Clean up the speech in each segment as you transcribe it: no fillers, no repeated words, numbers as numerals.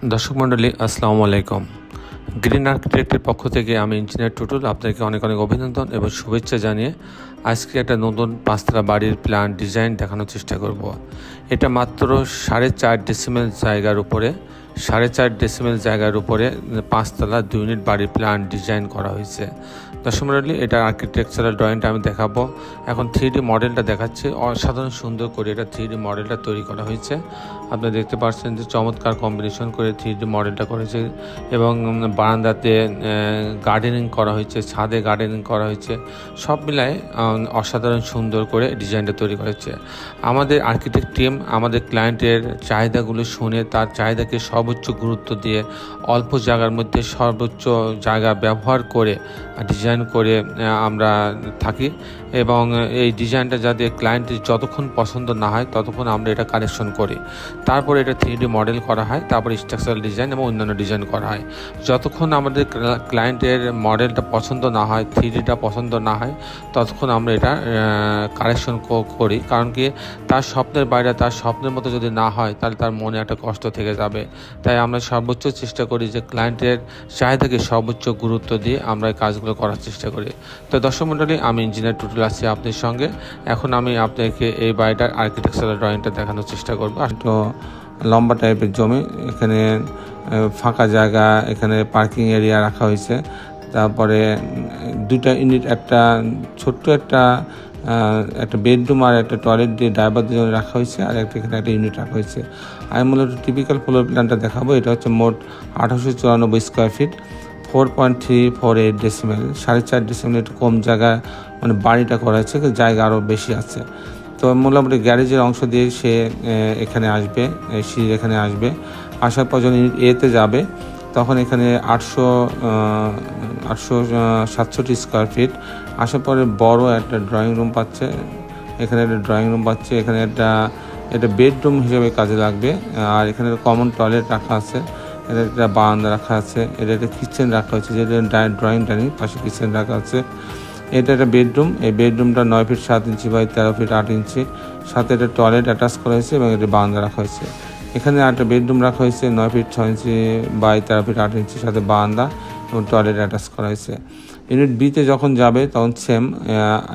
দর্শক মণ্ডলী আসসালামু আলাইকুম। গ্রিন আর্কিটেক্টের পক্ষ থেকে আমি ইঞ্জিনিয়ার টুটুল আপনাকে অনেক অনেক অভিনন্দন এবং শুভেচ্ছা জানিয়ে আজকে একটা নতুন পাঁচতলা বাড়ির প্ল্যান ডিজাইন দেখানোর চেষ্টা করব। এটা মাত্র 4.5 ডেসিমেল জায়গার উপরে 4.5 জায়গার উপরে পাঁচতলা 2 ইউনিট বাড়ির প্ল্যান ডিজাইন করা হয়েছে। দর্শক মণ্ডলী, এটা আর্কিটেকচারাল ড্রয়িংটা আমি দেখাবো। এখন 3D মডেলটা দেখাচ্ছি। অসাধারণ সুন্দর করে এটা 3D মডেলটা তৈরি করা হয়েছে। আপনারা দেখতে পাচ্ছেন যে চমৎকার কম্বিনেশন করে 3D মডেলটা করেছে এবং বারান্দাতে গার্ডেনিং করা হয়েছে, ছাদে গার্ডেনিং করা হয়েছে। সব মিলায় অসাধারণ সুন্দর করে ডিজাইনটা তৈরি করেছে। আমাদের আর্কিটেক্ট টিম আমাদের ক্লায়েন্টের চাহিদাগুলো শুনে তার চাহিদাকে সর্বোচ্চ গুরুত্ব দিয়ে অল্প জায়গার মধ্যে সর্বোচ্চ জায়গা ব্যবহার করে ডিজাইন করে আমরা থাকি এবং এই ডিজাইনটা যাতে ক্লায়েন্টের যতক্ষণ পছন্দ না হয় ততক্ষণ আমরা এটা কালেকশন করি। তারপরে এটা 3D মডেল করা হয়, তারপরে স্ট্রাকচারাল ডিজাইন এবং অন্যান্য ডিজাইন করা হয়। যতক্ষণ আমাদের ক্লায়েন্টের মডেলটা পছন্দ না হয়, 3Dটা পছন্দ না হয়, ততক্ষণ আমরা এটা কালেকশন করি। কারণ কি, তার স্বপ্নের বাইরে তার স্বপ্নের মতো যদি না হয় তাহলে তার মনে একটা কষ্ট থেকে যাবে। তাই আমরা সর্বোচ্চ চেষ্টা করি যে ক্লায়েন্টের চাহিদাকে সর্বোচ্চ গুরুত্ব দিয়ে আমরা এই কাজগুলো করার চেষ্টা করি। তো দর্শক মণ্ডলী, আমি ইঞ্জিনিয়ার টুটুল আছি আপনার সঙ্গে। এখন আমি আপনাকে এই বাড়িটার আর্কিটেকচারাল ড্রয়িংটা দেখানোর চেষ্টা করবো। তো লম্বা টাইপের জমি, এখানে ফাঁকা জায়গা, এখানে পার্কিং এরিয়া রাখা হয়েছে। তারপরে 2টা ইউনিট, একটা ছোট্ট একটা বেডরুম আর একটা টয়লেট দিয়ে ড্রাইভারদের জন্য রাখা হয়েছে, আর এখানে একটা ইউনিট রাখা হয়েছে। আমি মূলত টিপিক্যাল ফ্লোর প্ল্যানটা দেখাবো। এটা হচ্ছে মোট 1894 স্কোয়ার ফিট, 4.348 ডেসিমেল, 4.5 ডেসিমেল। একটু কম জায়গা মানে বাড়িটা করা হয়েছে, জায়গা আরও বেশি আছে। তো মোটামুটি গ্যারেজের অংশ দিয়ে সে এখানে আসবে, সিঁড়ি এখানে আসবে। আসার পর যখন ইউনিট এতে যাবে তখন এখানে 867 স্কোয়ার ফিট। আসার পরে বড় একটা ড্রয়িং রুম পাচ্ছে, এখানে একটা ড্রয়িং রুম পাচ্ছে, এখানে এটা বেডরুম হিসেবে কাজে লাগবে। আর এখানে কমন টয়লেট রাখা আছে, এটা একটা বারান্দা রাখা আছে, এটা একটা কিচেন রাখা হয়েছে, যেটা ড্রয়িং ডাইনিং, পাশে কিচেন রাখা আছে। এটা একটা বেডরুম, এই বেডরুমটা 9 ফিট 7 ইঞ্চি বাই 13 ফিট 8 ইঞ্চি, সাথে একটা টয়লেট অ্যাটাচ করা হয়েছে এবং এটা বারান্দা রাখা হয়েছে। এখানে একটা বেডরুম রাখা হয়েছে 9 ফিট 6 ইঞ্চি বাই 13 ফিট 8 ইঞ্চি, সাথে বারান্দা এবং টয়লেট অ্যাটাচ করা হয়েছে। ইউনিট বিতে যখন যাবে তখন সেম,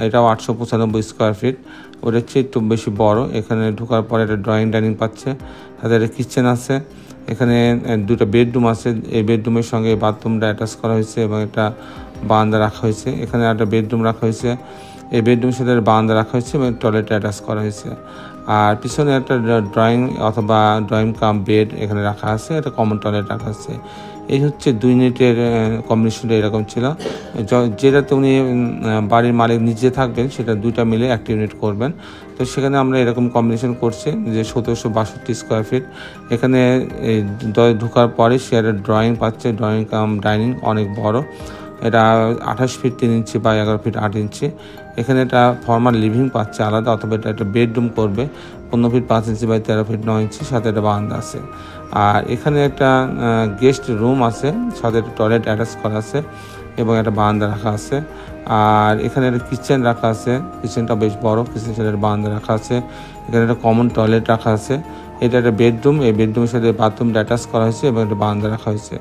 এটাও 895 স্কোয়ার ফিট, ওটার চেয়ে একটু বেশি বড়। এখানে ঢোকার পরে একটা ড্রয়িং ডাইনিং পাচ্ছে, সাথে একটা কিচেন আছে। এখানে 2টা বেডরুম আছে, এই বেডরুমের সঙ্গে বাথরুমটা অ্যাটাচ করা হয়েছে এবং একটা বারান্দা রাখা হয়েছে। এখানে একটা বেডরুম রাখা হয়েছে, এই বেডরুমের সাথে বারান্দা রাখা হয়েছে এবং টয়লেট অ্যাটাচ করা হয়েছে। আর পিছনে একটা ড্রয়িং অথবা ড্রয়িং কাম বেড এখানে রাখা আছে, একটা কমন টয়লেট রাখা আছে। এই হচ্ছে 2 ইউনিটের কম্বিনেশনটা এরকম ছিল। যেটাতে উনি বাড়ির মালিক নিজে থাকবেন সেটা 2টা মিলে একটা ইউনিট করবেন। তো সেখানে আমরা এরকম কম্বিনেশন করছি যে 1762 স্কোয়ার ফিট। এখানে ঢোকার পরে সে একটা ড্রয়িং পাচ্ছে, ড্রয়িং কাম ডাইনিং, অনেক বড়। এটা 28 ফিট 3 ইঞ্চি বাই 11 ফিট 8 ইঞ্চি। এখানে এটা ফর্মাল লিভিং পাচ্ছে আলাদা, অথবা এটা একটা বেডরুম করবে 15 ফিট 5 ইঞ্চি বাই 13 ফিট 9 ইঞ্চি, সাথে একটা বারান্দা আছে। আর এখানে একটা গেস্ট রুম আছে, সাথে একটা টয়লেট অ্যাটাচ করা আছে এবং একটা বারান্দা রাখা আছে। আর এখানে একটা কিচেন রাখা আছে, কিচেনটা বেশ বড়, কিচেনের সাথে বারান্দা রাখা আছে। এখানে একটা কমন টয়লেট রাখা আছে। এটা একটা বেডরুম, এই বেডরুমের সাথে বাথরুমটা অ্যাটাচ করা হয়েছে এবং একটা বারান্দা রাখা হয়েছে।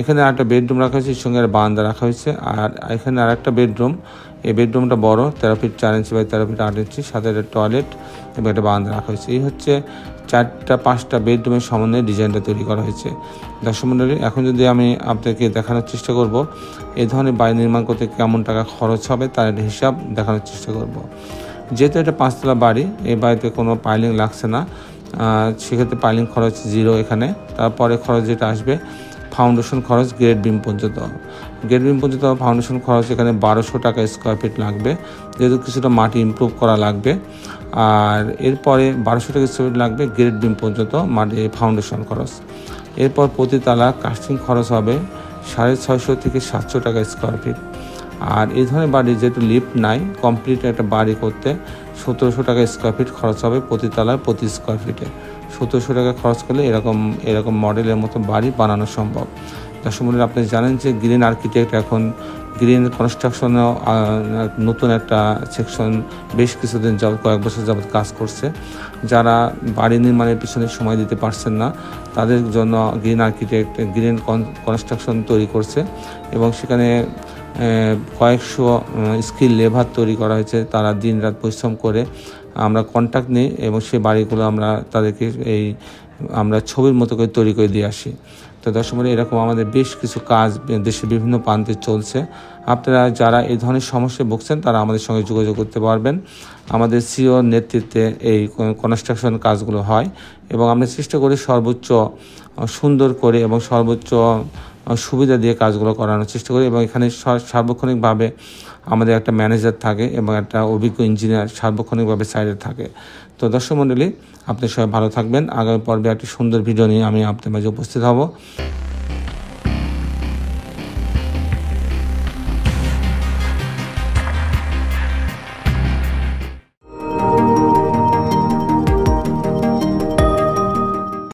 এখানে আরেকটা বেডরুম রাখা হয়েছে, এর সঙ্গে একটা বারান্দা রাখা হয়েছে। আর এখানে আরেকটা বেডরুম, এই বেডরুমটা বড়, 13 ফিট 4 ইঞ্চি বাই 13 ফিট 8 ইঞ্চি, সাথে একটা টয়লেট এবং একটা বারান্দা রাখা হয়েছে। এই হচ্ছে 4-5টা বেডরুমের সমন্বয়ে ডিজাইনটা তৈরি করা হয়েছে। দর্শক মণ্ডলী, এখন যদি আমি আপনাকে দেখানোর চেষ্টা করব এই ধরনের বাড়ি নির্মাণ করতে কেমন টাকা খরচ হবে তার একটা হিসাব দেখানোর চেষ্টা করব। যেহেতু এটা 5তলা বাড়ি, এই বাড়িতে কোনো পাইলিং লাগছে না, সেক্ষেত্রে পাইলিং খরচ 0 এখানে। তারপরে খরচ যেটা আসবে ফাউন্ডেশন খরচ, গ্রেড বিম পর্যন্ত ফাউন্ডেশন খরচ এখানে 1200 টাকা স্কোয়ার ফিট লাগবে, যেহেতু কিছুটা মাটি ইমপ্রুভ করা লাগবে। আর এরপরে 1200 টাকা স্কোয়ার ফিট লাগবে গ্রেড বিম পর্যন্ত মাটি ফাউন্ডেশন খরচ। এরপর প্রতি তালা কাস্টিং খরচ হবে 650 থেকে 700 টাকা স্কোয়ার ফিট। আর এই ধরনের বাড়ি যেহেতু লিফট নাই, কমপ্লিট একটা বাড়ি করতে 1700 টাকা স্কোয়ার ফিট খরচ হবে প্রতি তালায়, প্রতি স্কোয়ার ফিটে 1700 টাকা খরচ করলে এরকম মডেলের মতো বাড়ি বানানো সম্ভব। দর্শক মণ্ডলী, আপনি জানেন যে গ্রিন আর্কিটেক্ট এখন গ্রিন কনস্ট্রাকশনেও নতুন একটা সেকশন বেশ কিছুদিন যাবত, কয়েক বছর যাবত কাজ করছে। যারা বাড়ি নির্মাণের পিছনে সময় দিতে পারছেন না, তাদের জন্য গ্রিন আর্কিটেক্ট গ্রিন কনস্ট্রাকশন তৈরি করছে এবং সেখানে কয়েকশো স্কিল লেবার তৈরি করা হয়েছে। তারা দিন রাত পরিশ্রম করে আমরা কন্ট্যাক্ট নিই এবং সেই বাড়িগুলো আমরা তাদেরকে আমরা ছবির মতো করে তৈরি করে দিয়ে আসি। তো দর্শক মণ্ডলী, এরকম আমাদের বেশ কিছু কাজ দেশের বিভিন্ন প্রান্তে চলছে। আপনারা যারা এই ধরনের সমস্যায় ভুগছেন তারা আমাদের সঙ্গে যোগাযোগ করতে পারবেন। আমাদের সিওর নেতৃত্বে এই কনস্ট্রাকশন কাজগুলো হয় এবং আমরা চেষ্টা করি সর্বোচ্চ সুন্দর করে এবং সর্বোচ্চ সুবিধা দিয়ে কাজগুলো করানোর চেষ্টা করি এবং এখানে সার্বক্ষণিকভাবে আমাদের একটা ম্যানেজার থাকে এবং একটা অভিজ্ঞ ইঞ্জিনিয়ার সার্বক্ষণিকভাবে সাইডে থাকে। তো দর্শক মণ্ডলী, আপনি সবাই ভালো থাকবেন। আগামী পর্বে একটি সুন্দর ভিডিও নিয়ে আমি আপনার মাঝে উপস্থিত হব।